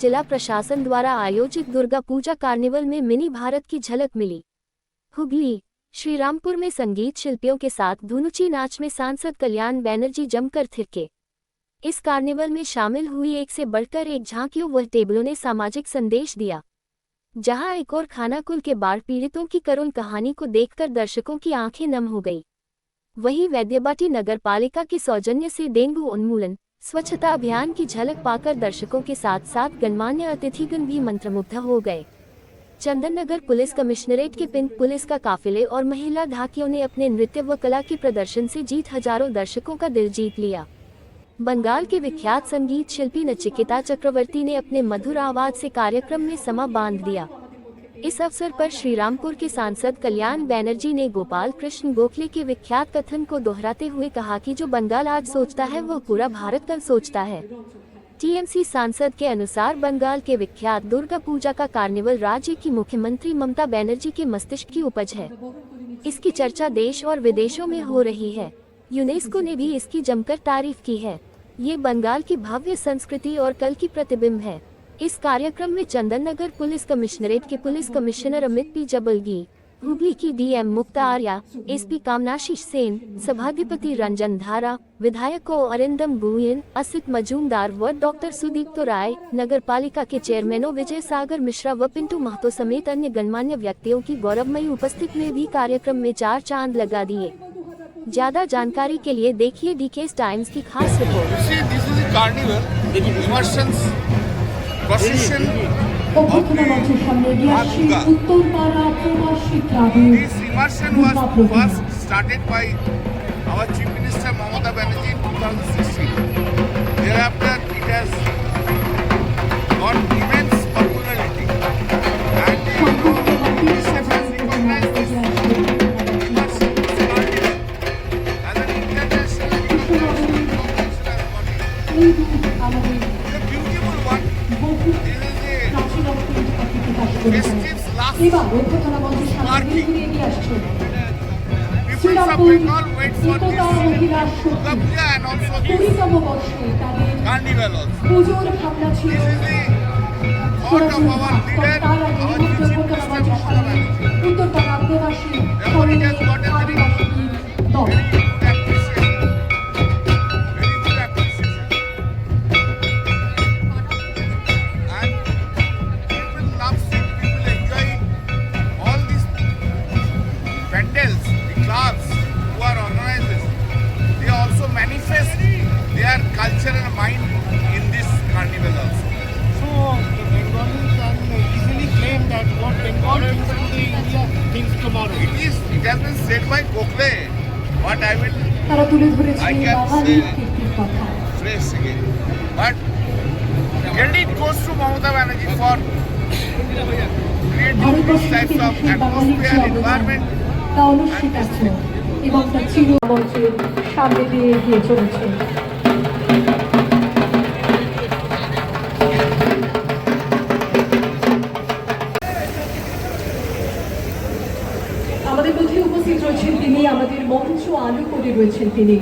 जिला प्रशासन द्वारा आयोजित दुर्गा पूजा कार्निवल में मिनी भारत की झलक मिली। हुगली श्रीरामपुर में संगीत शिल्पियों के साथ धुनुची नाच में सांसद कल्याण बनर्जी जमकर थिरके। इस कार्निवल में शामिल हुई एक से बढ़कर एक झांकियों व टेबलों ने सामाजिक संदेश दिया, जहां एक और खानाकुल के बाढ़ पीड़ितों की करुण कहानी को देखकर दर्शकों की आंखें नम हो गई। वहीं वैद्यबाटी नगर पालिका के सौजन्य से डेंगू उन्मूलन स्वच्छता अभियान की झलक पाकर दर्शकों के साथ साथ गणमान्य अतिथिगण भी मंत्रमुग्ध हो गए। चंदननगर पुलिस कमिश्नरेट के पिंक पुलिस का काफिले और महिला ढाकियों ने अपने नृत्य व कला के प्रदर्शन से हजारों दर्शकों का दिल जीत लिया। बंगाल के विख्यात संगीत शिल्पी नचिकेता चक्रवर्ती ने अपने मधुर आवाज से कार्यक्रम में समा बांध दिया। इस अवसर पर श्रीरामपुर के सांसद कल्याण बनर्जी ने गोपाल कृष्ण गोखले के विख्यात कथन को दोहराते हुए कहा कि जो बंगाल आज सोचता है वह पूरा भारत कल सोचता है। टीएमसी सांसद के अनुसार बंगाल के विख्यात दुर्गा पूजा का कार्निवल राज्य की मुख्यमंत्री ममता बनर्जी के मस्तिष्क की उपज है। इसकी चर्चा देश और विदेशों में हो रही है। यूनेस्को ने भी इसकी जमकर तारीफ की है। ये बंगाल की भव्य संस्कृति और कल की प्रतिबिंब है। इस कार्यक्रम में चंदननगर पुलिस कमिश्नरेट के police commissioner Amit P Jabalgi, Hooghly की डीएम मुक्ता आर्या, एसपी कामनाशीष सेन, सभाधिपति रंजन धारा, विधायकों अरिंदम गुयन, असित मजूमदार व डॉक्टर सुदीप्तो राय, नगर पालिका के चेयरमैनों विजय सागर मिश्रा व पिंटू महतो समेत अन्य गणमान्य व्यक्तियों की गौरवमयी उपस्थिति में भी कार्यक्रम में चार चांद लगा दिए। ज्यादा जानकारी के लिए देखिए डीकेएस टाइम्स की खास report. Procession of the This immersion was first started by our Chief Minister Mamata Banerjee in 2016. Thereafter, it has got immense popularity, and UNICEF has recognized this immersion carnival as an international competition body. It's a beautiful one. Festives last sparking. People of Bengal wait for this Durga Puja and also this carnival also. This is the thought of our leader, our Chief Minister Mamata Banerjee. Therefore it has gotten very good appreciation. Very good appreciation. And people love it, people enjoy all these pandals, the clubs who are organizers. They also manifest their culture and mind in this carnival also. So the Bengali can easily claim that what Bengal thinks today, India thinks tomorrow. It has been said by Gokhale, but I can say phrase again. But credit goes to Mamata Banerjee for creating these types of atmosphere, environment. এবং তার চিরমঞ্চের সামনে দিয়ে এগিয়ে চলেছে। আমাদের মধ্যে উপস্থিত রয়েছেন তিনি, আমাদের মঞ্চ আলো করে রয়েছেন তিনি।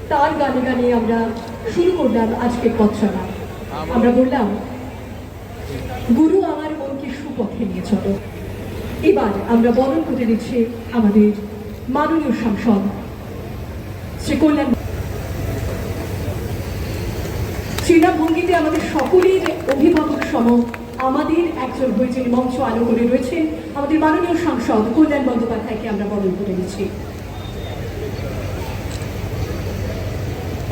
তার গানে গানে আমরা শুরু করলাম আজকের পথচলা। আমরা বললাম গুরু আমার মনকে সুপথে নিয়ে চলো। এবার আমরা বরণ করে দিচ্ছি আমাদের মাননীয় সাংসদ শ্রী কল্যাণ। শ্রীরাম ভঙ্গিতে আমাদের সকলের অভিভাবক সম আমাদের একজন হয়ে যিনি মঞ্চ আলো করে রয়েছেন আমাদের মাননীয় সাংসদ কল্যাণ বন্দ্যোপাধ্যায়কে আমরা বরণ করে নিচ্ছি।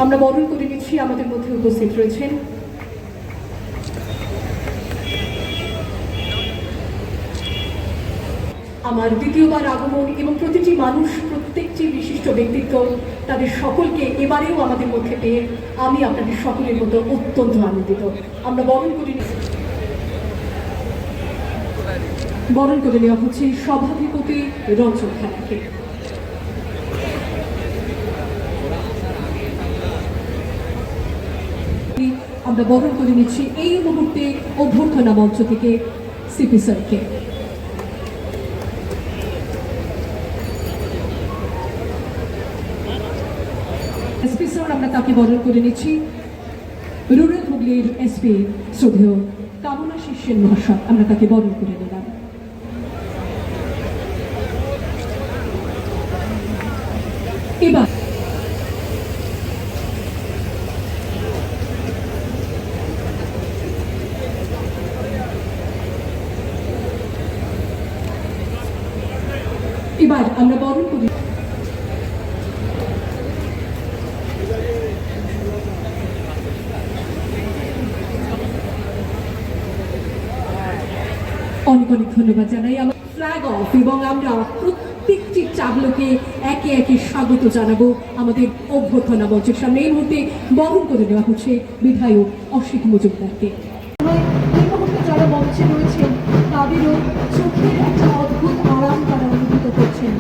আমরা বরণ করে নিচ্ছি আমাদের মধ্যে উপস্থিত রয়েছেন আমার দ্বিতীয়বার আগমন এবং প্রতিটি মানুষ, প্রত্যেকটি বিশিষ্ট ব্যক্তিত্ব, তাদের সকলকে এবারেও আমাদের মধ্যে পেয়ে আমি আপনাদের সকলের মতো অত্যন্ত আনন্দিত। আমরা বরণ করে নেওয়া হচ্ছে সভাধিপতি রঞ্জন খানাকে। আমরা বরণ করে নিচ্ছি এই মুহূর্তে অভ্যর্থনা মঞ্চ থেকে সিপি স্যারকে। এসপি স্যার, আমরা তাকে বরণ করে নিচ্ছি রুরাল হুগলির এসপি শ্রদ্ধেয় কামনা শিষ্যের মহাশয়, আমরা তাকে বরণ করে নিলাম। এবার আমরা বরণ করি। অনেক অনেক ধন্যবাদ জানাই আমার ফ্ল্যাগ অফ, এবং আমরা প্রত্যেকটি চাবলোকে একে একে স্বাগত জানাবো আমাদের অভ্যর্থনা মঞ্চের সামনে। এই মুহূর্তে বরণ করে নেওয়া হচ্ছে বিধায়ক অসিত মজুমদারকে। এই মুহূর্তে যারা মঞ্চে রয়েছেন তাদেরও চোখের একটা অদ্ভুত আরাম তারা অনুভূত করছেন।